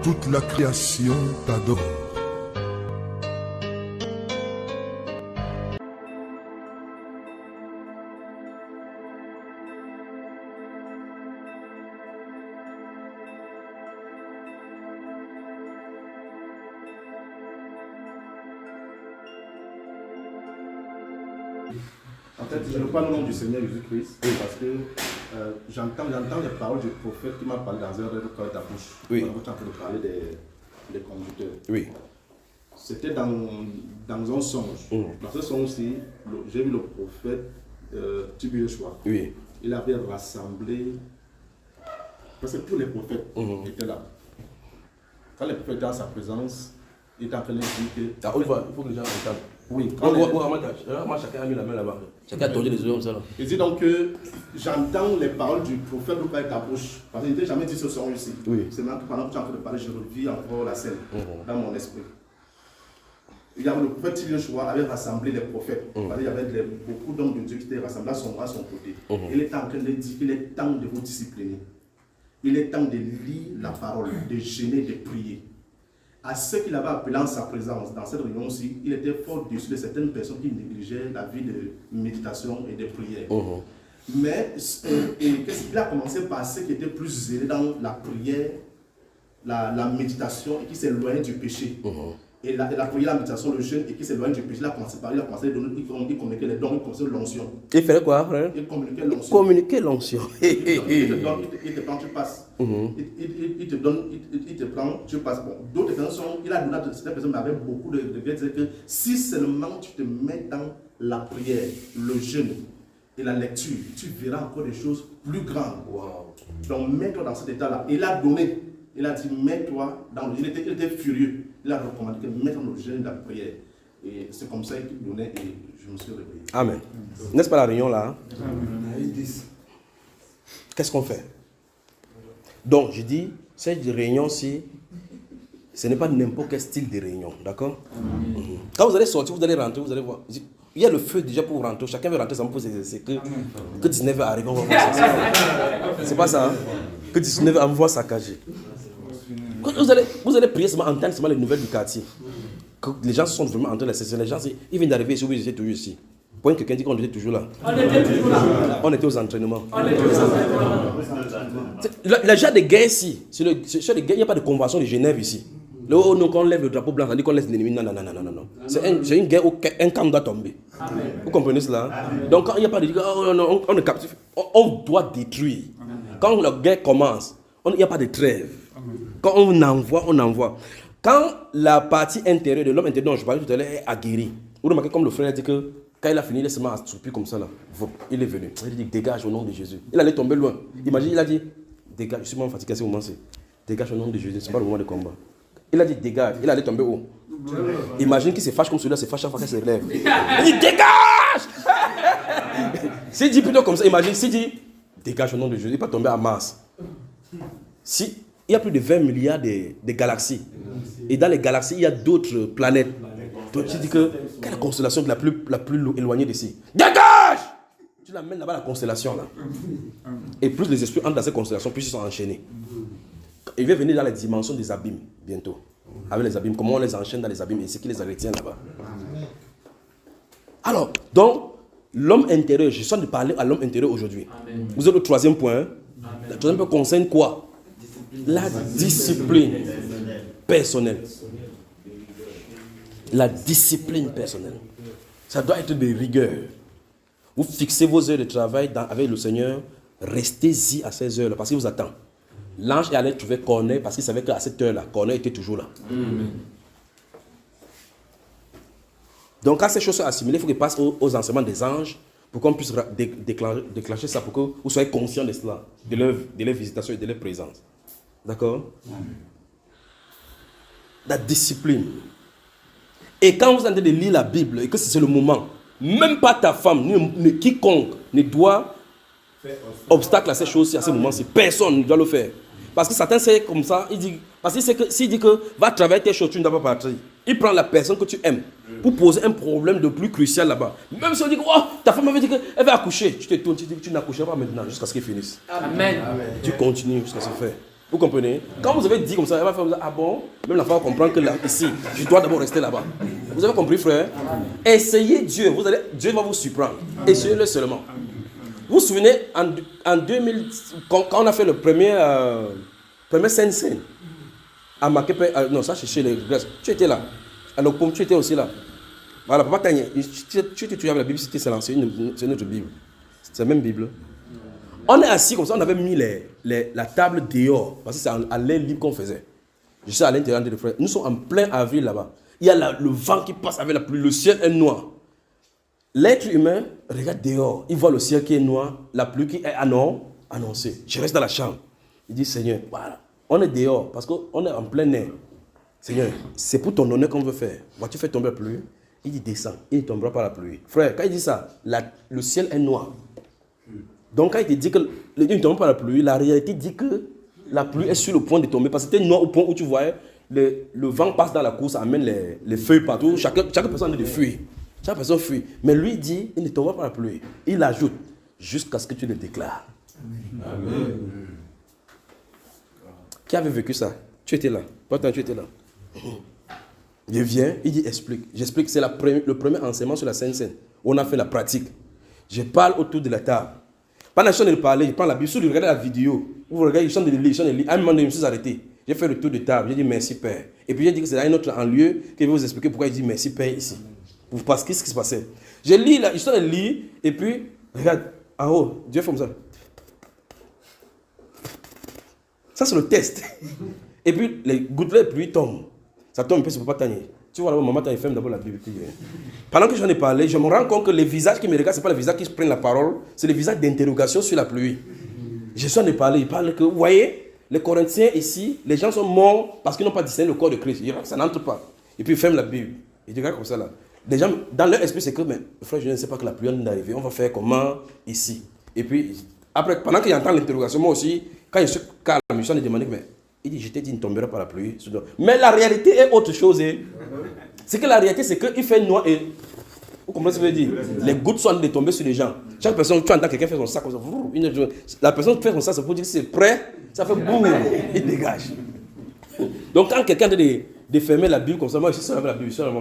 Toute la création t'adore. En fait, je ne parle au nom du Seigneur Jésus-Christ parce que j'entends les paroles du prophète qui m'a parlé dans un rêve de ta bouche. Oui. Vous êtes en train de parler des conducteurs. Oui. C'était dans un songe. Dans ce songe-ci, j'ai vu le prophète Tibu Yeshua. Oui. Il avait rassemblé, parce que tous les prophètes étaient là. Quand les prophètes étaient en sa présence, il était en train de dire que... Ah, il faut que les gens entendent. Oui. Moi, chacun a mis la main là-bas. Chacun a tourné les yeux comme ça. Là. Il dit donc que j'entends les paroles du prophète de ta bouche. Parce qu'il n'était jamais dit ce songe ici. Oui. C'est maintenant que pendant que tu es en train de parler, je revis encore la scène dans mon esprit. Il y avait le prophète Yeshua avait rassemblé les prophètes. Parce qu'il y avait beaucoup d'hommes de Dieu qui étaient rassemblés à son côté. Il était en train de dire qu'il est temps de vous discipliner. Il est temps de lire la parole, de jeûner, de prier. À ceux qu'il avait appelés en sa présence, dans cette réunion-ci, il était fort dessus de certaines personnes qui négligeaient la vie de méditation et de prière. Mais qu'est-ce qu'il a commencé par ceux qui étaient plus zélés dans la prière, la méditation et qui s'éloignaient du péché. Et la prière, la méditation, le jeûne et qui s'éloignent du péché, il a commencé à donner, il communiquait les dons, il communiquait l'onction. Il fallait quoi, frère? Il communiquait l'onction. Communiquer l'onction. Il te prend, tu passes. Il te donne, il te prend, tu passes. Bon, d'autres personnes, il a donné à certaines personnes, mais avec beaucoup de regrets, c'est que si seulement tu te mets dans la prière, le jeûne et la lecture, tu verras encore des choses plus grandes. Wow. Donc, mets-toi dans cet état-là. Il a donné, il a dit, mets-toi dans le jeûne. Il était furieux. Il a recommandé que mets dans le jeûne et la prière. Et c'est comme ça qu'il donnait et je me suis réveillé. Amen. N'est-ce pas la réunion là? Qu'est-ce qu'on fait? Donc, je dis, cette réunion-ci, ce n'est pas n'importe quel style de réunion, d'accord? Quand vous allez sortir, vous allez rentrer, vous allez voir. Il y a le feu déjà pour rentrer. Chacun veut rentrer, ça me pose c'est que 19 heures arrive, on va voir ça. C'est pas ça, hein? Que 19 heures, on va voir saccager. Quand vous allez prier seulement, entendre seulement les nouvelles du quartier. Que les gens sont vraiment en train de session. Les gens, ils viennent d'arriver ici, oui, ils étaient toujours ici. Point que quelqu'un dit qu'on était toujours là. On était toujours là. On était aux entraînements. Le genre de guerre ici, c'est le genre de guerre, il n'y a pas de convention de Genève ici. Là où on lève le drapeau blanc, ça dit qu'on laisse l'ennemi. Non. C'est une guerre où un camp doit tomber. Amen. Vous comprenez cela? Amen. Donc quand il n'y a pas de on est captif, on doit détruire. Amen. Quand la guerre commence, il n'y a pas de trêve. Amen. Quand on envoie. Quand la partie intérieure de l'homme intérieur dont je parlais tout à l'heure est aguerrie, vous remarquez comme le frère a dit que quand il a fini, il est seulement assoupi comme ça là. Il est venu. Il a dit dégage au nom de Jésus. Il allait tomber loin. Imagine, il a dit dégage. Je suis vraiment fatigué à ce moment-ci. Dégage au nom de Jésus. Ce n'est pas le moment de combat. Il a dit dégage. Il allait tomber haut. Imagine qu'il se fâche comme celui-là, se fâche chaque fois qu'il se lève. Il dit dégage. S'il dit plutôt comme ça, imagine, s'il dit dégage au nom de Jésus, il va tomber à Mars. Si il y a plus de 20 milliards de galaxies. Et dans les galaxies, il y a d'autres planètes. Donc tu dis que quelle est la constellation la plus éloignée d'ici? Dégage! Tu l'amènes là-bas, la constellation là. Et plus les esprits entrent dans cette constellation, plus ils sont enchaînés. Il va venir dans les dimensions des abîmes bientôt. Avec les abîmes, comment on les enchaîne dans les abîmes et ce qui les retient là-bas. Alors, donc, l'homme intérieur, je suis en train de parler à l'homme intérieur aujourd'hui. Vous êtes au troisième point. Le troisième point concerne quoi? La discipline personnelle. La discipline personnelle. Ça doit être de rigueur. Vous fixez vos heures de travail avec le Seigneur. Restez-y à ces heures-là parce qu'il vous attend. L'ange est allé trouver Corneille parce qu'il savait qu'à cette heure-là, Corneille était toujours là. Donc quand ces choses sont assimilées, il faut qu'il passe aux enseignements des anges pour qu'on puisse déclencher ça, pour que vous soyez conscient de cela, de leur visitation et de leur présence. D'accord? La discipline. Et quand vous êtes en train de lire la Bible et que c'est le moment, même pas ta femme, ni quiconque ne doit obstacle à ces choses-ci, à ce moment-ci. Personne ne doit le faire. Parce que Satan c'est comme ça, il dit, parce qu'il sait que s'il dit que va travailler tes choses, tu ne dois pas partir. Il prend la personne que tu aimes pour poser un problème de plus crucial là-bas. Même si on dit que oh, ta femme avait dit qu'elle va accoucher, tu te tournes, tu dis que tu n'accoucheras pas maintenant jusqu'à ce qu'elle finisse. Amen. Tu continues jusqu'à ce faire. Vous comprenez? Quand vous avez dit comme ça, elle va faire ah bon? Même la femme va comprendre que là, ici, je dois d'abord rester là-bas. Vous avez compris, frère? Essayez Dieu, Dieu va vous surprendre. Essayez-le seulement. Vous vous souvenez, en 2000, quand on a fait le premier scène à Makepe, non, ça c'est chez les Grèces. Tu étais là. À l'Opom, tu étais aussi là. Voilà, papa Tanya, tu étais avec la Bible, c'est notre Bible. C'est la même Bible. On est assis comme ça, on avait mis la table dehors, parce que c'est à l'air libre qu'on faisait. Je suis à l'intérieur des frères. Nous sommes en plein avril là-bas. Il y a le vent qui passe avec la pluie, le ciel est noir. L'être humain regarde dehors, il voit le ciel qui est noir, la pluie qui est annoncée. Je reste dans la chambre. Il dit, Seigneur, voilà, on est dehors parce qu'on est en plein air. Seigneur, c'est pour ton honneur qu'on veut faire. Vois-tu faire tomber la pluie? Il dit, descends, il ne tombera pas la pluie. Frère, quand il dit ça, le ciel est noir. Donc quand il te dit qu'il ne tombe pas la pluie, la réalité dit que la pluie est sur le point de tomber. Parce que c'était noir au point où tu voyais, le vent passe dans la cour, ça amène les feuilles partout. Chaque personne a des feuilles. Chaque personne fuit. Mais lui dit, il ne tombera pas la pluie. Il ajoute, jusqu'à ce que tu le déclares. Amen. Qui avait vécu ça? Tu étais là. Toi, tu étais là. Je viens, il dit, explique. J'explique, c'est le premier enseignement sur la Sainte Seine. On a fait la pratique. Je parle autour de la table. Pendant que je suis de parler, je prends la Bible. Si vous regardez la vidéo, vous regardez, je suis de lire, À un moment donné, je me suis arrêté. J'ai fait le tour de table. J'ai dit, merci Père. Et puis j'ai dit que c'est un autre en lieu qui va vous expliquer pourquoi il dit merci Père ici. Parce qu'est-ce qui se passait? J'ai lu la histoire de lire, et puis, regarde, en haut, Dieu fait comme ça. Ça, c'est le test. Et puis, les gouttelettes de pluie tombent. Ça tombe un peu sur Papa Tanya. Tu vois, là-bas, maman Tanya ferme d'abord la Bible. Pendant que j'en ai parlé, je me rends compte que les visages qui me regardent, ce n'est pas les visages qui prennent la parole, c'est les visages d'interrogation sur la pluie. Je suis en train de parler, il parle que, vous voyez, les Corinthiens ici, les gens sont morts parce qu'ils n'ont pas discerné le corps de Christ. Il dit, ça n'entre pas. Et puis, il ferme la Bible. Il dit, regarde comme ça, là. Les gens, dans leur esprit, c'est que, mais frère, je ne sais pas que la pluie vient d'arriver. On va faire comment ici? Et puis, après, pendant qu'il entend l'interrogation, moi aussi, quand je suis calme, je suis en train de demander, mais il dit, je t'ai dit, il ne tombera pas la pluie. Mais la réalité est autre chose. Hein. C'est que la réalité, c'est qu'il fait noir et... Vous comprenez ce que je veux dire? Les gouttes sont en train de tomber sur les gens. Chaque personne, tu entends quelqu'un faire son sac comme ça. La personne qui fait son sac, c'est pour dire que c'est prêt, ça fait boum, il dégage. Donc quand quelqu'un de fermer la Bible comme ça, moi je suis seul avec la Bible, je suis seul.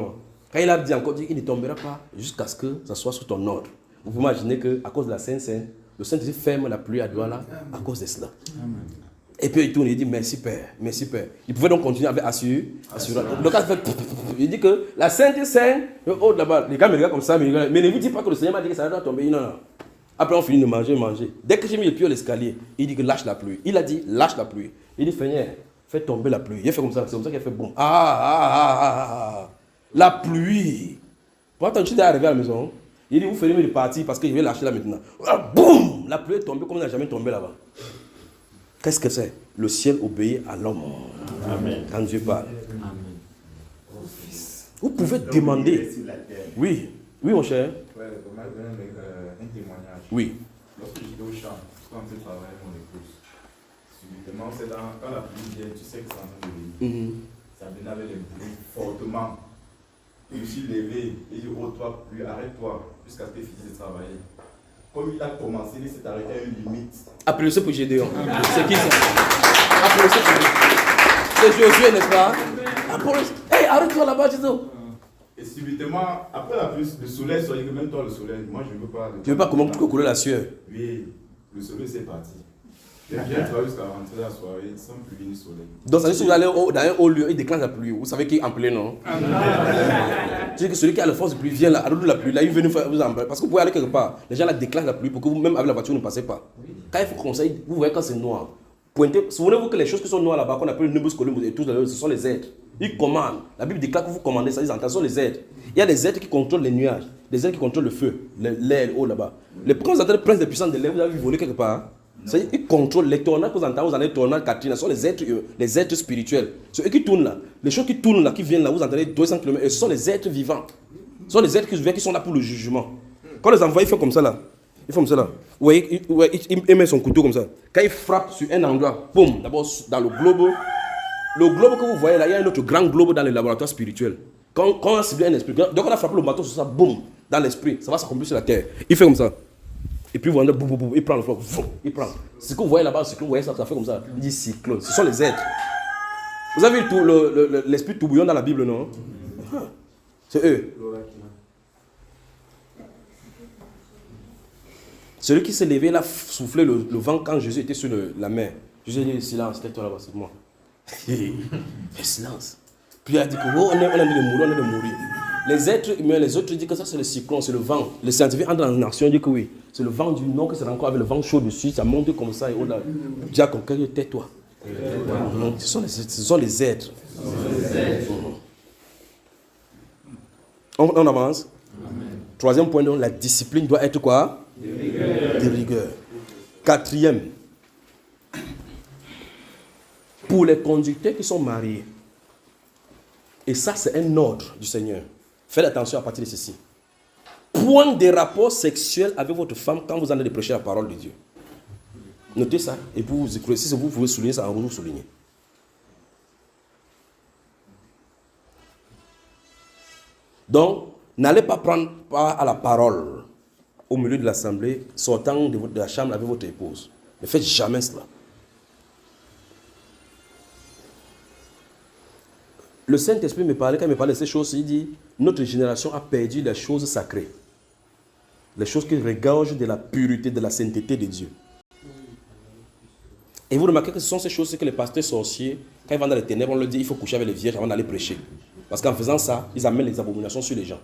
Quand il a dit encore, il ne tombera pas jusqu'à ce que ça soit sous ton ordre. Vous pouvez imaginer qu'à cause de la Sainte Seine, le Saint-Esprit ferme la pluie à Douala à cause de cela. Amen. Et puis il tourne et il dit merci Père, merci Père. Il pouvait donc continuer avec assurance. Donc il dit que la Sainte Seine, oh là-bas, les gars me regardent comme ça, mais ne vous dites pas que le Seigneur m'a dit que ça doit tomber. Non, non. Après on finit de manger. Dès que j'ai mis le pied à l'escalier, il dit que lâche la pluie. Il a dit lâche la pluie. Il dit Seigneur, fais tomber la pluie. Il a fait comme ça, c'est comme ça qu'il a fait boum. La pluie. Pourtant, tu es arrivé à la maison. Il dit, vous fermez le parti parce que je vais lâcher là maintenant. Boum! La pluie est tombée comme elle n'a jamais tombé là-bas. Qu'est-ce que c'est? Le ciel obéit à l'homme. Amen. Quand Dieu parle. Amen. Vous pouvez demander. Oui. Oui, mon cher. Ouais, un témoignage. Oui. Lorsque j'étais au champ, quand je travaillais avec mon épouse, subitement, c'est quand la pluie vient, tu sais que c'est en train de venir. Ça venait avec les bruits fortement. Je me suis levé et j'ai dit, oh toi, pluie, arrête-toi jusqu'à ce que tu finisses de travailler. Comme il a commencé, il s'est arrêté à une limite. Applaudissez pour Gédéon. C'est qui ça? Applaudissez pour lui. C'est Josué, n'est-ce pas? Hey, arrête-toi là-bas, Jésus. Et subitement, après la pluie, le soleil sort, même toi le soleil, moi je ne veux pas. Tu ne veux pas comment tu peux couler la sueur? Oui, le soleil c'est parti. J'ai bien travaillé jusqu'à rentrer la soirée sans pluie ni soleil. Donc, ça veut dire que vous allez dans un haut lieu, il déclenche la pluie. Vous savez qui est en plein, non? Tu dis que celui qui a la force de pluie vient là, alors la pluie, là, il veut nous faire vous embrasser. Parce que vous pouvez aller quelque part, les gens là déclenchent la pluie pour que vous, même avec la voiture, ne passez pas. Quand il faut conseiller, vous voyez quand c'est noir. Pointez, souvenez-vous que les choses qui sont noires là-bas, qu'on appelle le Nubus Columbus et tout, ce sont les êtres. Ils commandent. La Bible déclare que vous commandez ça, ils entendent, ce sont les êtres. Il y a des êtres qui contrôlent les nuages, des êtres qui contrôlent le feu, l'air, le haut là-bas. Quand vous entendez le prince des puissances de l'air, vous avez vu voler quelque part. C'est-à-dire, ils contrôlent les tornades que vous entendez, les tornades Katrina, ce sont les êtres spirituels. C'est eux qui tournent là. Les choses qui tournent là, qui viennent là, vous entendez 200 km, ce sont les êtres vivants. Ce sont les êtres qui sont là pour le jugement. Quand les envoie, ils font comme ça là. Ils font comme ça là. Vous voyez, il met son couteau comme ça. Quand il frappe sur un endroit, boum, d'abord dans le globe que vous voyez là, il y a un autre grand globe dans le laboratoire spirituel. Quand on a ciblé un esprit, donc on a frappé le bateau sur ça, boum, dans l'esprit, ça va s'accomplir sur la terre. Il fait comme ça. Et puis, vous voyez, il prend le feu, il prend. Ce que vous voyez là-bas, ce que vous voyez, ça fait comme ça. Il dit cyclone. Ce sont les êtres. Vous avez vu l'esprit tourbillon dans la Bible, non? C'est eux. Celui qui s'est levé, il a soufflé le vent quand Jésus était sur la mer. Jésus a dit silence, tais-toi là-bas, c'est moi. Fais silence. Puis il a dit que oh, on est en train de mourir, on est en train de mourir. Les êtres humains, les autres disent que ça c'est le cyclone, c'est le vent. Les scientifiques entrent dans l'action, ils disent que oui, c'est le vent du nord qui se rencontre avec le vent chaud dessus, ça monte comme ça et au-delà. Dis à quelqu'un, tais-toi. Ce sont les êtres. On avance. Troisième point, donc, la discipline doit être quoi? De rigueur. Quatrième, pour les conducteurs qui sont mariés, et ça c'est un ordre du Seigneur, faites attention à partir de ceci. Point des rapports sexuels avec votre femme quand vous en allez prêcher la parole de Dieu. Notez ça, et puis vous écrivez, si vous pouvez souligner ça en rouge, vous soulignez. Donc, n'allez pas prendre part à la parole au milieu de l'assemblée, sortant de la chambre avec votre épouse. Ne faites jamais cela. Le Saint-Esprit me parlait, quand il me parlait de ces choses, il dit, notre génération a perdu les choses sacrées. Les choses qui regorgent de la pureté, de la sainteté de Dieu. Et vous remarquez que ce sont ces choses que les pasteurs sorciers, quand ils vont dans les ténèbres, on leur dit, il faut coucher avec les vierges avant d'aller prêcher. Parce qu'en faisant ça, ils amènent les abominations sur les gens.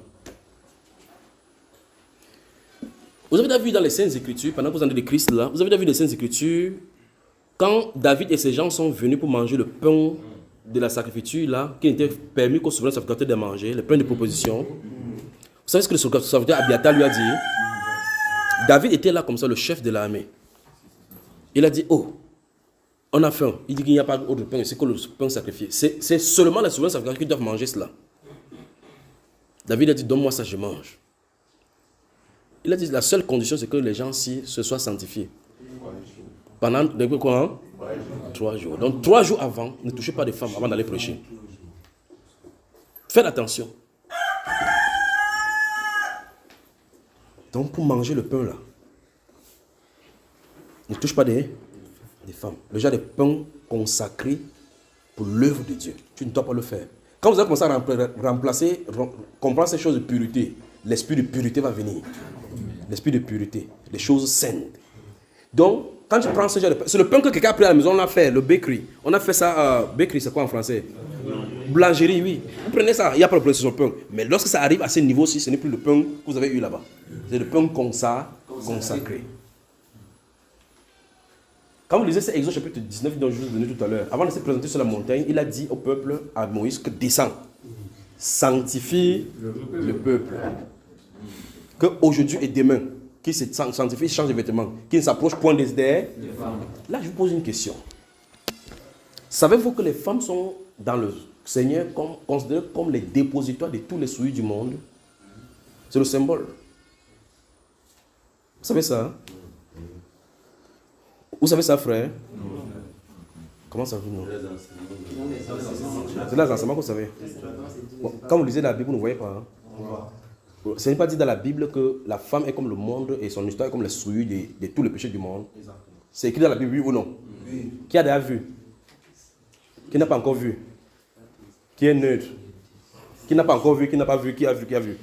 Vous avez déjà vu dans les Saintes Écritures, pendant que vous en êtes de Christ là, vous avez déjà vu les Saintes Écritures, quand David et ses gens sont venus pour manger le pain de la sacrificature là, qui n'était permis qu'au souverain sacrificateur de manger, le pain de proposition. Vous savez ce que le sacrificateur Abiathar lui a dit? David était là comme ça, le chef de l'armée. Il a dit, oh, on a faim. Il dit qu'il n'y a pas d'autre pain, c'est que le pain sacrifié. C'est seulement les souverains sacrificateurs qui doivent manger cela. David a dit, donne-moi ça, je mange. Il a dit, la seule condition, c'est que les gens-ci se soient sanctifiés. Pendant, depuis quoi, hein? 3 jours. Donc 3 jours avant, ne touchez pas de femmes avant d'aller prêcher. Faites attention. Donc pour manger le pain là, ne touche pas des femmes. Le genre de pain consacré pour l'œuvre de Dieu. Tu ne dois pas le faire. Quand vous allez commencer à comprendre ces choses de pureté, l'esprit de pureté va venir. L'esprit de pureté, les choses saintes. Donc, quand tu prends ce genre de pain, c'est le pain que quelqu'un a pris à la maison, on a fait, le bakery. On a fait ça, bakery, c'est quoi en français? Boulangerie, oui. Vous prenez ça, il n'y a pas de problème sur le pain. Mais lorsque ça arrive à ce niveau-ci, ce n'est plus le pain que vous avez eu là-bas. C'est le pain consacré. Quand vous lisez cet Exode chapitre 19 dont je vous ai donné tout à l'heure, avant de se présenter sur la montagne, il a dit au peuple, à Moïse, que descend, sanctifie le peuple. Qu'aujourd'hui et demain, qui se sanctifie, change de vêtements, qui ne s'approche point des femmes. Là, je vous pose une question. Savez-vous que les femmes sont dans le Seigneur considérées comme les dépositoires de tous les souillures du monde? C'est le symbole. Vous savez ça? Hein? Vous savez ça, frère? Comment ça vous? C'est là les enseignements que vous savez. Bon, quand vous lisez la Bible, vous ne voyez pas. Hein? Ce n'est pas dit dans la Bible que la femme est comme le monde et son histoire est comme les souillures de tous les péchés du monde. C'est écrit dans la Bible, oui ou non? Oui. Qui a déjà vu? Qui n'a pas encore vu? Qui est neutre? Qui n'a pas encore vu? Qui n'a pas vu? Qui a vu? Qui a vu?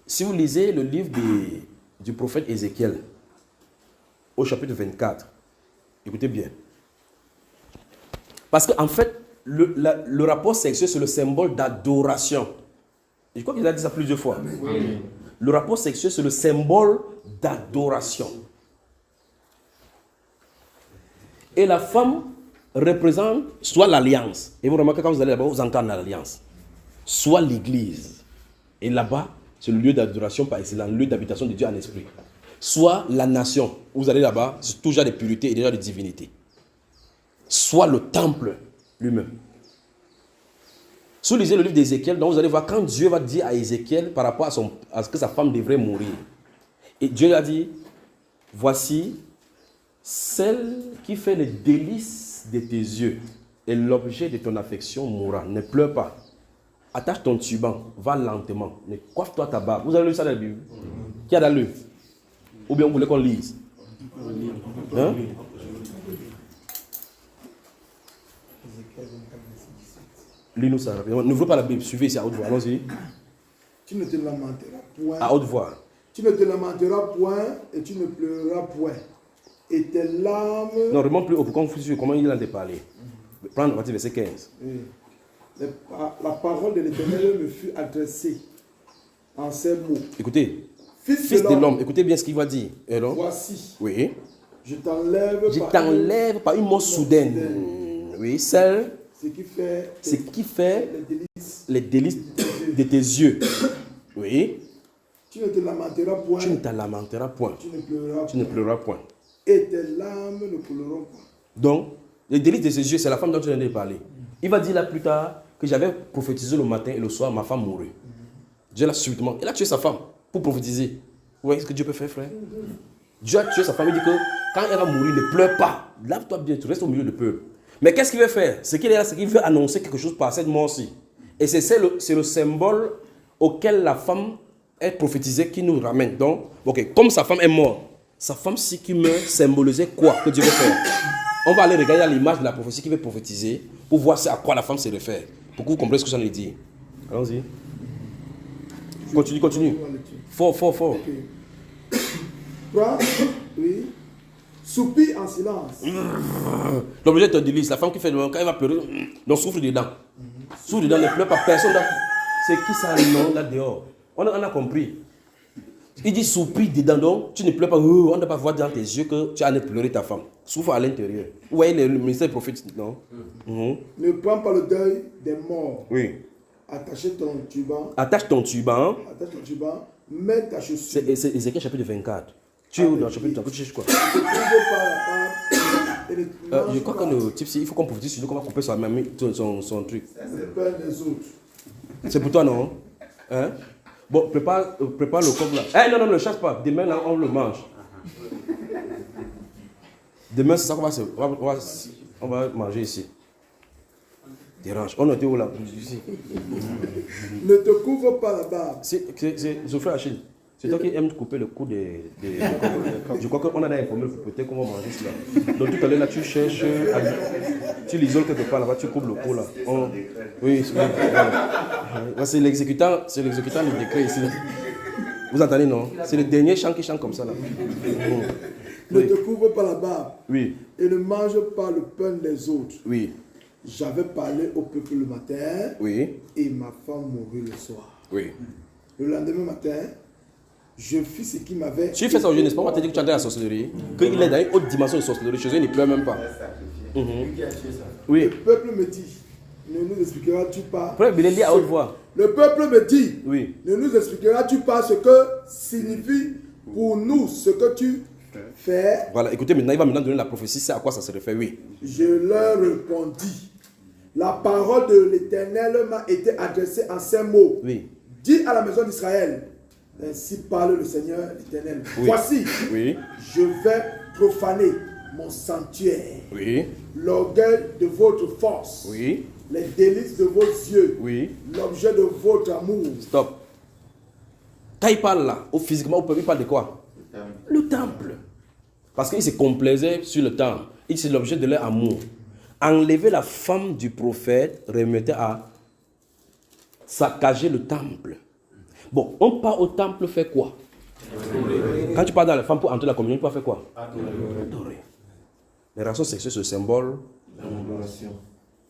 Si vous lisez le livre du prophète Ézéchiel, au chapitre 24, écoutez bien. Parce qu'en fait, le rapport sexuel, c'est le symbole d'adoration. Je crois qu'il a dit ça plusieurs fois. Oui. Le rapport sexuel, c'est le symbole d'adoration. Et la femme représente soit l'alliance. Et vous remarquez quand vous allez là-bas, vous entendez l'alliance. Soit l'église. Et là-bas, c'est le lieu d'adoration par excellence, le lieu d'habitation de Dieu en esprit. Soit la nation. Vous allez là-bas, c'est toujours de pureté et déjà de divinité. Soit le temple lui-même. Si vous lisez le livre d'Ézéchiel, donc vous allez voir quand Dieu va dire à Ézéchiel par rapport à ce que sa femme devrait mourir. Et Dieu lui a dit, voici celle qui fait les délices de tes yeux et l'objet de ton affection mourra. Ne pleure pas. attache ton turban, va lentement, ne coiffe-toi ta barbe. Vous avez lu ça dans la Bible? Qui a dans lu? Ou bien vous voulez qu'on lise? Hein? Lis-nous ça. N'ouvrez pas la Bible, suivez ici à haute voix. Allons-y. Tu ne te lamenteras point. À haute voix. Tu ne te lamenteras point et tu ne pleureras point. Et tes larmes... Non, remonte plus haut pour qu'on puisse suivre comment il a parlé. Prends le verset 15. Oui. La parole de l'Éternel me fut adressée en ces mots. Écoutez. Fils de l'homme, écoutez bien ce qu'il va dire. Voici. Oui. Je t'enlève par une mort soudaine. Oui, celle... Ce qui fait les délices de tes yeux. Oui. Tu ne te lamenteras point. Tu ne te lamenteras point. Tu ne pleureras point. Et tes larmes ne couleront pas. Donc, les délices de ses yeux, c'est la femme dont tu viens de parler. Il va dire là plus tard que j'avais prophétisé le matin et le soir, ma femme mourut. Dieu l'a subitement. Il a tué sa femme pour prophétiser. Vous voyez ce que Dieu peut faire, frère? Dieu a tué sa femme. Il dit que quand elle va mourir, ne pleure pas. Lave-toi bien, tu restes au milieu du peuple. Mais qu'est-ce qu'il veut faire? Ce qu'il est là, c'est qu'il veut annoncer quelque chose par cette mort-ci. Et c'est le symbole auquel la femme est prophétisée qui nous ramène. Donc, ok, comme sa femme est morte, sa femme-ci qui meurt symbolisait quoi que Dieu veut faire? On va aller regarder l'image de la prophétie qui veut prophétiser pour voir à quoi la femme se réfère. Pour que vous compreniez ce que j'en ai dit. Allons-y. Continue. Fort. Okay. Prends, oui. Soupire en silence. L'objet est un délice. La femme qui fait le quand elle va pleurer, donc souffle dedans. Souffle dedans, ne pleure pas. Personne. C'est qui ça, non, là dehors? On a compris. Il dit soupire dedans, donc tu ne pleures pas. On ne peut pas voir dans tes yeux que tu as pleuré ta femme. Souffle à l'intérieur. Vous voyez le ministère prophétique, non? Ne prends pas le deuil des morts. Oui. Attache ton turban. Attache ton turban. Mets ta chaussure. C'est Ézéchiel chapitre 24. Tu es où dans le chapitre 24? Tu cherches quoi? Je crois que le type, il faut qu'on prophétise sur nous, qu'on va couper son truc. C'est pour toi, non? Hein? Bon, prépare le coq là. Non, ne le chasse pas. Demain, là, on le mange. Demain, c'est ça qu'on va manger ici. Dérange. On était où là? Ici. Ne te couvre pas la barbe. C'est Sophie Achille. C'est toi qui aimes couper le cou des je crois qu'on a informé peut-être qu'on va manger cela. Donc tout à l'heure là, tu cherches, tu l'isoles quelque part là-bas, tu coupes le cou là. Oui, c'est l'exécutant du décret ici. Vous entendez, non? C'est le dernier chant qui chante comme ça là. Ne te couvre pas la barbe. Oui. Et ne mange pas le pain des autres. Oui. J'avais parlé au peuple le matin. Oui. Et ma femme mourut le soir. Oui. Le lendemain matin, je fis ce qui m'avait... Tu fais ça aujourd'hui, n'est-ce pas? On va te dire que tu as de la sorcellerie. Qu'il est dans une haute dimension de sorcellerie. Chez eux, il ne pleure même pas. Oui. Le peuple me dit, ne nous expliqueras-tu pas... à haute voix. Le peuple me dit, oui. Ne nous expliqueras-tu pas ce que signifie pour nous ce que tu fais? Voilà, écoutez, maintenant, il va donner la prophétie, c'est à quoi ça se réfère, oui. Je leur répondis, la parole de l'Éternel m'a été adressée en ces mots. Oui. Dis à la maison d'Israël, ainsi parle le Seigneur l'Éternel. Oui. Voici, oui. Je vais profaner mon sanctuaire. Oui. L'orgueil de votre force. Oui. Les délices de vos yeux. Oui. L'objet de votre amour. Stop. Quand il parle là, physiquement, il parle de quoi? Le temple. Parce qu'il se complaisait sur le temple. C'est l'objet de leur amour. Enlever la femme du prophète remettait à saccager le temple. Bon, on part au temple, fait quoi? Quand tu pars dans la femme pour entrer la communion, tu vas faire quoi? Adorer. Les relations sexuelles, c'est le symbole d'adoration.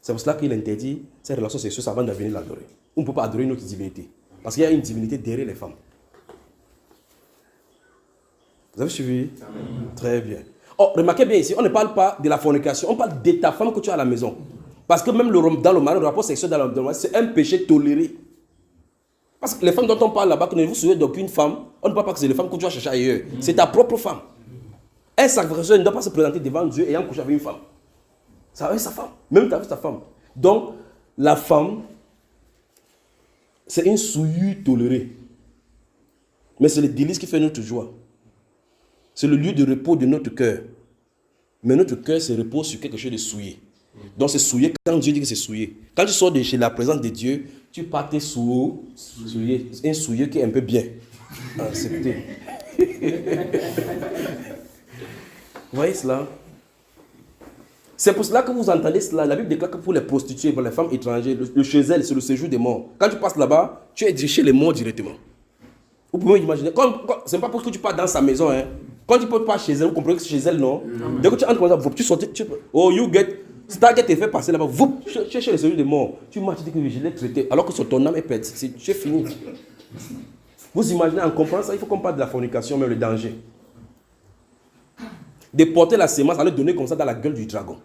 C'est pour cela qu'il interdit ces relations sexuelles avant de venir l'adorer. On ne peut pas adorer une autre divinité. Parce qu'il y a une divinité derrière les femmes. Vous avez suivi? Très bien. Oh, remarquez bien ici, on ne parle pas de la fornication, on parle de ta femme que tu as à la maison. Parce que même dans le mariage, le rapport sexuel dans le mariage, c'est un péché toléré. Parce que les femmes dont on parle là-bas, que ne vous souvenez d'aucune femme, on ne parle pas que c'est les femmes que tu vas chercher ailleurs. C'est ta propre femme. Un sacrificateur ne doit pas se présenter devant Dieu ayant couché avec une femme. Ça avec sa femme. Même avec sa femme. Donc, la femme, c'est une souillure tolérée. Mais c'est le délice qui fait notre joie. C'est le lieu de repos de notre cœur. Mais notre cœur se repose sur quelque chose de souillé. Donc c'est souillé quand Dieu dit que c'est souillé. Quand tu sors de chez la présence de Dieu, tu pars tes souillés, un souillé qui est un peu bien accepté. Vous voyez cela? C'est pour cela que vous entendez cela. La Bible déclare que pour les prostituées, pour les femmes étrangères, le chez elles, c'est le séjour des morts. Quand tu passes là-bas, tu es chez les morts directement. Vous pouvez imaginer. Ce n'est pas parce que tu pars dans sa maison. Hein. Quand tu ne peux pas chez elle, vous comprenez que c'est chez elle, non? Dès que tu entres comme ça, tu sautes. Oh, you get. C'est ta guette est fait passer là-bas. Tu es chez le séjour des morts. Tu marches, tu dis que je l'ai traité. Alors que sur ton âme est pète. Tu es fini. Vous imaginez, en comprenant ça, il faut qu'on parle de la fornication, mais le danger. De porter la sémence, à le donner comme ça dans la gueule du dragon.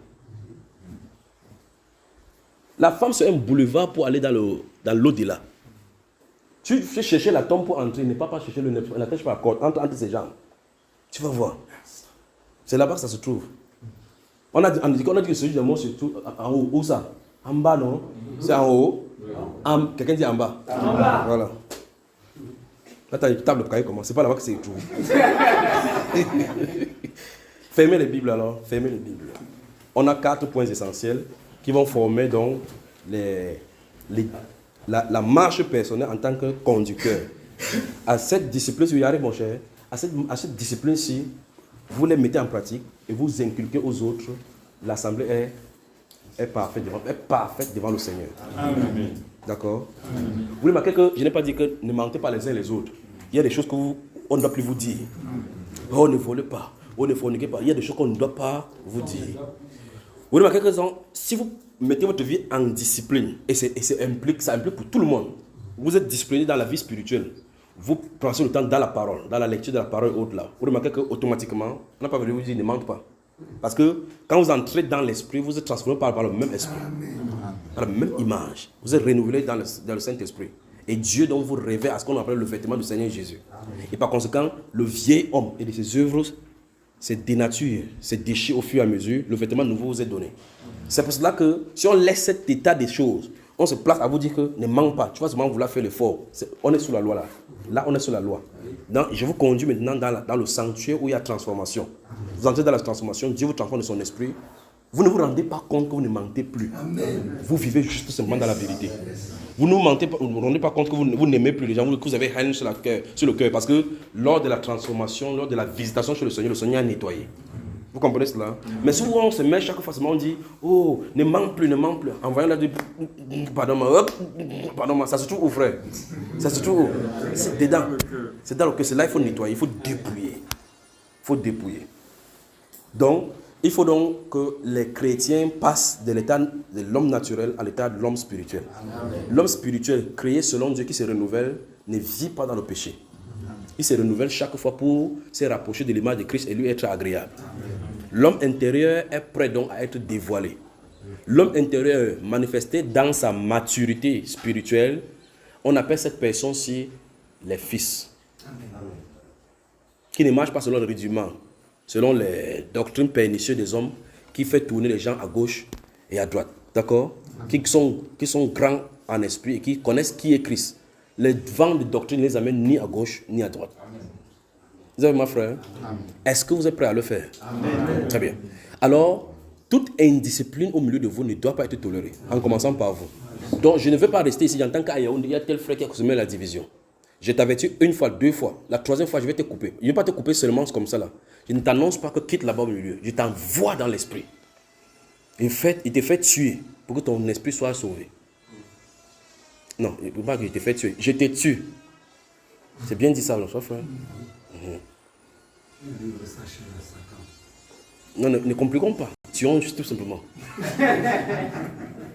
La femme, c'est un boulevard pour aller dans l'au-delà. Tu fais chercher la tombe pour entrer, ne pas chercher le nez, ne cherche pas la corde, entre ses jambes. Tu vas voir. C'est là-bas que ça se trouve. On a dit que celui de moi, c'est tout en haut. Où ça? En bas, non? C'est en haut? Quelqu'un dit en bas? En bas. Voilà. Là, tu as une table de cahier comment? C'est pas là-bas que c'est trouvé. Fermez les Bibles alors. Fermez les Bibles. On a 4 points essentiels qui vont former donc la marche personnelle en tant que conducteur. À cette discipline, si vous y arrivez, mon cher, à cette discipline-ci, vous les mettez en pratique et vous inculquez aux autres. L'assemblée est parfaite devant le Seigneur. Amen. D'accord? Vous remarquez que je n'ai pas dit que ne mentez pas les uns les autres. Il y a des choses qu'on ne doit plus vous dire. Oh, ne volez pas. Oh, ne forniquez pas. Il y a des choses qu'on ne doit pas vous dire. Vous remarquez que si vous mettez votre vie en discipline, et ça implique pour tout le monde, vous êtes discipliné dans la vie spirituelle, vous prenez le temps dans la parole, dans la lecture de la parole haute là, vous remarquez qu'automatiquement, on n'a pas voulu vous dire ne mente pas. Parce que quand vous entrez dans l'esprit, vous êtes transformé par le même esprit, par la même image. Vous êtes renouvelé dans le Saint-Esprit. Et Dieu donc vous révèle à ce qu'on appelle le vêtement du Seigneur Jésus. Et par conséquent, le vieil homme et de ses œuvres se dénature, se déchire au fur et à mesure, le vêtement nouveau vous est donné. C'est pour cela que si on laisse cet état des choses, on se place à vous dire que ne manque pas. Tu vas seulement vouloir faire l'effort. On est sous la loi là. Là, on est sous la loi. Donc, je vous conduis maintenant dans le sanctuaire où il y a transformation. Vous entrez dans la transformation, Dieu vous transforme de son esprit. Vous ne vous rendez pas compte que vous ne mentez plus. Amen. Vous vivez juste simplement dans la vérité. Vous ne vous rendez pas compte que vous n'aimez plus les gens, que vous avez haine sur le cœur. Parce que lors de la transformation, lors de la visitation chez le Seigneur a nettoyé. Vous comprenez cela? Mais souvent on se met chaque fois, on dit, oh, ne mente plus. En voyant là, pardon, ça se trouve où, frère? Ça se trouve où? C'est dedans. C'est dans le cœur. C'est là qu'il faut nettoyer, il faut dépouiller. Donc, il faut donc que les chrétiens passent de l'état de l'homme naturel à l'état de l'homme spirituel. L'homme spirituel, créé selon Dieu, qui se renouvelle, ne vit pas dans le péché. Il se renouvelle chaque fois pour se rapprocher de l'image de Christ et lui être agréable. L'homme intérieur est prêt donc à être dévoilé. L'homme intérieur manifesté dans sa maturité spirituelle, on appelle cette personne-ci les fils. Qui ne marchent pas selon le rudiment, selon les doctrines pernicieuses des hommes, qui fait tourner les gens à gauche et à droite. D'accord? Qui sont grands en esprit et qui connaissent qui est Christ. Les vents de doctrine ne les amènent ni à gauche ni à droite. Amen. Vous avez ma frère? Est-ce que vous êtes prêt à le faire? Amen. Très bien. Alors, toute indiscipline au milieu de vous ne doit pas être tolérée, en commençant par vous. Donc, je ne veux pas rester ici. J'entends qu'à Yaoundé, il y a tel frère qui a semé la division. Je t'avertis une fois, 2 fois. La 3e fois, je vais te couper. Je ne vais pas te couper seulement comme ça là. Je ne t'annonce pas que quitte là-bas au milieu. Je t'envoie dans l'esprit. Il te fait tuer pour que ton esprit soit sauvé. Non, il ne faut pas que je te fais tuer. Je te tue. C'est bien dit ça, non, frère? Non, ne compliquons pas. Tuons tout simplement.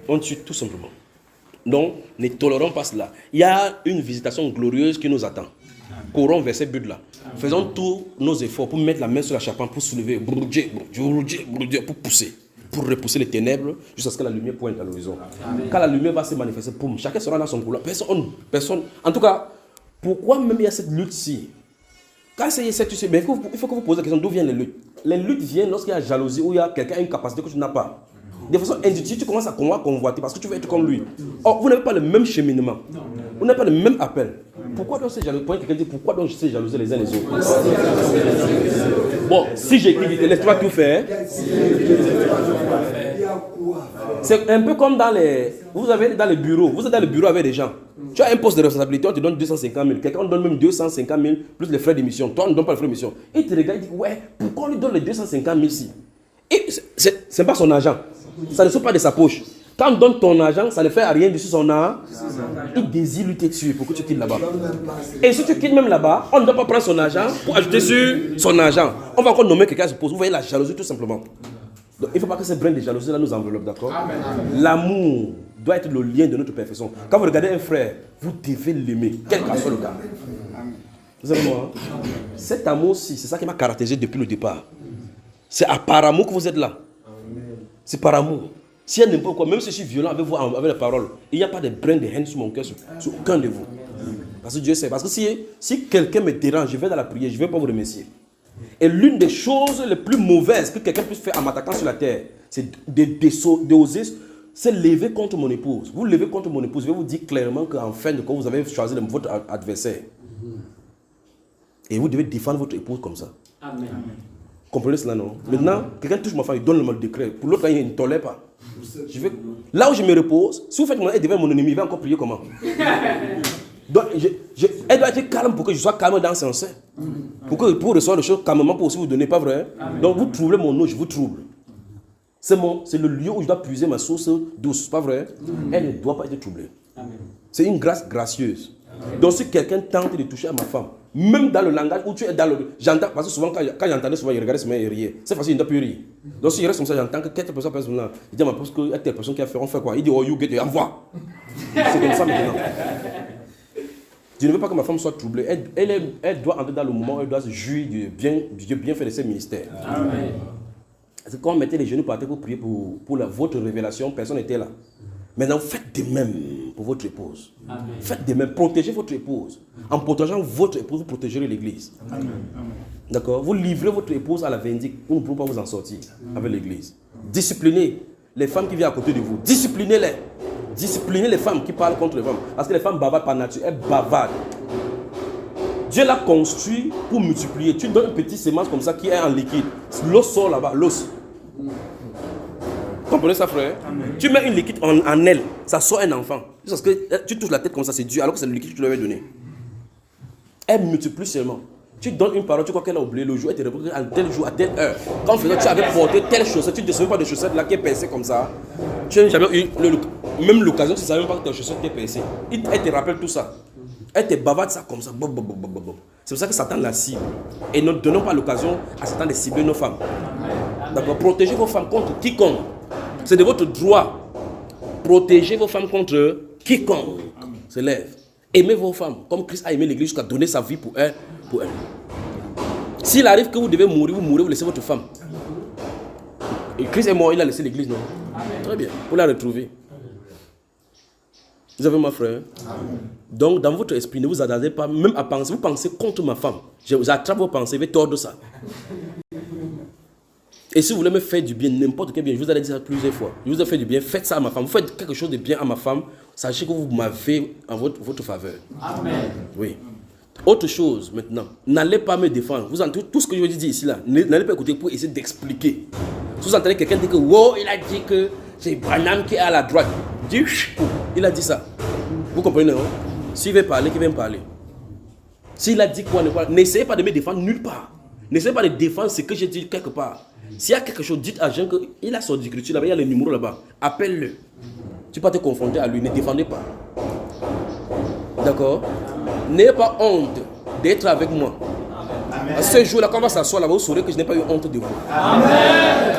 On tue tout simplement. Donc, ne tolérons pas cela. Il y a une visitation glorieuse qui nous attend. Courons vers ces buts-là. Faisons tous nos efforts pour mettre la main sur la charpente, pour soulever, pour pousser, pour repousser les ténèbres jusqu'à ce que la lumière pointe à l'horizon. Quand la lumière va se manifester, boum, chacun sera dans son couloir. Personne. En tout cas, pourquoi même il y a cette lutte-ci? Quand c'est cette lutte, mais il faut que vous posiez la question d'où viennent les luttes. Les luttes viennent lorsqu'il y a jalousie ou il y a quelqu'un qui a une capacité que tu n'as pas. De façon individuelle, tu commences à convoiter parce que tu veux être comme lui. Or, vous n'avez pas le même cheminement. Vous n'avez pas le même appel. Pourquoi donc c'est jalousie? Quelqu'un dit pourquoi donc je sais jalouser les uns les autres? Bon, si j'écris vite, laisse-toi tout faire. C'est un peu comme dans les... Vous avez dans les bureaux. Vous êtes dans le bureau avec des gens. Tu as un poste de responsabilité, on te donne 250 000. Quelqu'un donne même 250 000 plus les frais d'émission. Toi, on ne donne pas les frais d'émission. Et il te regarde et dit, ouais, pourquoi on lui donne les 250 000 si? Et ce n'est pas son argent. Ça ne sort pas de sa poche. Quand on donne ton argent, ça ne fait rien dessus son argent. Il désire lutter dessus pour que tu quittes là-bas. Et si tu quittes même là-bas, on ne doit pas prendre son argent pour ajouter sur son argent. On va encore nommer quelqu'un à se poser. Vous voyez la jalousie tout simplement. Donc, il ne faut pas que cette graine de jalousie là nous enveloppe, d'accord? L'amour doit être le lien de notre perfection. Quand vous regardez un frère, vous devez l'aimer, quel que soit le cas. Vous savez moi, cet amour-ci, c'est ça qui m'a caractérisé depuis le départ. C'est par amour que vous êtes là. C'est par amour. S'il y a n'importe quoi, même si je suis violent avec vous, avec les paroles, il n'y a pas de brin de haine sur mon cœur, sur aucun de vous. Parce que Dieu sait. Parce que si quelqu'un me dérange, je vais dans la prière, je ne vais pas vous remercier. Et l'une des choses les plus mauvaises que quelqu'un puisse faire en m'attaquant sur la terre, c'est d'oser se lever contre mon épouse. Vous levez contre mon épouse, je vais vous dire clairement qu'en fin de compte, vous avez choisi votre adversaire. Et vous devez défendre votre épouse comme ça. Amen. Comprenez cela, non? Maintenant, quelqu'un touche ma femme, il donne le décret. Pour l'autre, il ne tolère pas. Là où je me repose, si vous faites mon aide devant mon ennemi, il va encore prier comment? Donc, elle doit être calme pour que je sois calme dans son sein. Pour recevoir les choses calmement, pour aussi vous donner, pas vrai? Donc vous troublez mon eau, je vous trouble. C'est le lieu où je dois puiser ma source douce, pas vrai? Elle ne doit pas être troublée. C'est une grâce gracieuse. Donc si quelqu'un tente de toucher à ma femme, même dans le langage où tu es dans le... J'entends, parce que souvent quand j'entendais souvent, il regardait sur moi et riait. C'est facile, il ne doit plus rire. Donc si je reste comme ça, j'entends que quelque personne là, il dit à ma parce que telle personne qui a fait, on fait quoi? Il dit, oh you get it, envoie. C'est comme ça maintenant. Je ne veux pas que ma femme soit troublée. Elle doit entrer dans le moment où elle doit se jouir du Dieu bien fait de ses ministères. Amen. C'est quand on mettait les genoux par terre pour prier pour votre révélation, personne n'était là. Maintenant, faites de même pour votre épouse. Amen. Faites de même. Protégez votre épouse. En protégeant votre épouse, vous protégerez l'église. D'accord? Vous livrez votre épouse à la vindicte. Vous ne pouvez pas vous en sortir avec l'église. Disciplinez les femmes qui viennent à côté de vous. Disciplinez-les. Disciplinez les femmes qui parlent contre les femmes. Parce que les femmes bavardent par nature. Elles bavardent. Dieu l'a construit pour multiplier. Tu donnes une petite sémence comme ça qui est en liquide. L'os sort là-bas. L'os. Vous comprenez ça, frère? Amen. Tu mets une liquide en elle, ça sort un enfant. Parce que tu touches la tête comme ça, c'est Dieu, alors que c'est le liquide que tu lui avais donné. Elle multiplie seulement. Tu donnes une parole, tu crois qu'elle a oublié le jour, elle te répond à tel jour, à telle heure. Quand tu avais porté telle chaussette, tu ne te souviens pas de chaussette là qui est percée comme ça. Tu n'as jamais eu même l'occasion, tu ne savais même pas que ta chaussette est percée. Elle te rappelle tout ça. Elle te bavarde ça comme ça. C'est pour ça que Satan la cible. Et ne donnons pas l'occasion à Satan de cibler nos femmes. D'accord? Protégez vos femmes contre quiconque. C'est de votre droit. Protégez vos femmes contre quiconque se lève. Aimez vos femmes comme Christ a aimé l'église jusqu'à donner sa vie pour elle. S'il arrive que vous devez mourir, vous laissez votre femme. Et Christ est mort, il a laissé l'église, non? Très bien, pour la retrouver. Vous avez ma frère? Donc, dans votre esprit, ne vous attardez pas même à penser. Vous pensez contre ma femme. J'attrape vos pensées, je vais tordre ça. Et si vous voulez me faire du bien, n'importe quel bien, je vous ai dit ça plusieurs fois. Je vous ai fait du bien, faites ça à ma femme. Vous faites quelque chose de bien à ma femme, sachez que vous m'avez en votre faveur. Amen. Oui. Autre chose maintenant, n'allez pas me défendre. Vous entendez tout ce que je vous dis ici là, n'allez pas écouter pour essayer d'expliquer. Si vous entendez quelqu'un dire que wow, il a dit que c'est Branham qui est à la droite. Il a dit ça. Vous comprenez, non? S'il veut parler, qu'il vienne parler. S'il a dit quoi, n'essayez pas de me défendre nulle part. N'essayez pas de défendre ce que j'ai dit quelque part. S'il y a quelque chose, dites à Jean qu'il a son écriture là-bas, il y a le numéro là-bas. Appelle-le. Tu peux pas te confronter à lui, ne défendez pas. D'accord? N'ayez pas honte d'être avec moi. Amen. Ce jour-là, quand on va s'asseoir là-bas, vous saurez que je n'ai pas eu honte de vous. Amen.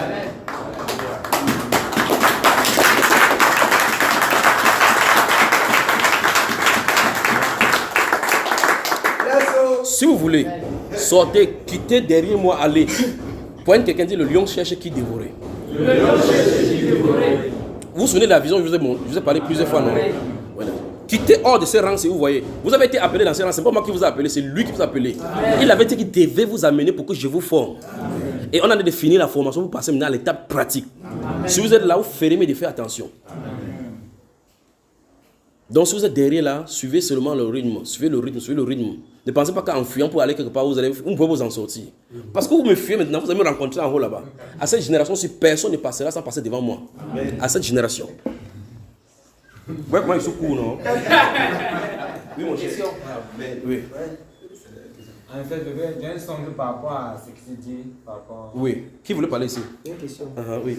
Si vous voulez, sortez, quittez derrière moi, allez. Point quelqu'un dit, le lion cherche qui dévorer. Le lion cherche qui dévorer. Vous vous souvenez de la vision, je vous ai parlé plusieurs fois, non? Voilà. Quittez hors de ces rangs, si vous voyez. Vous avez été appelé dans ces rangs, ce n'est pas moi qui vous ai appelé, c'est lui qui vous a appelé. Amen. Il avait dit qu'il devait vous amener pour que je vous forme. Amen. Et on a de finir la formation, vous passez maintenant à l'étape pratique. Amen. Si vous êtes là, vous ferez, mais de faire attention. Amen. Donc, si vous êtes derrière là, suivez seulement le rythme. Suivez le rythme, suivez le rythme. Ne pensez pas qu'en fuyant pour aller quelque part, vous pouvez vous en sortir. Parce que vous me fuyez maintenant, vous allez me rencontrer en haut là-bas. À cette génération-ci, personne ne passera sans passer devant moi. À cette génération. Vous voyez comment ils sont courts, non? Oui, mon cher. Oui. En fait, j'ai un songe par rapport à ce qui s'est dit. Par rapport... Oui. Qui voulait parler ici? Une question. Oui.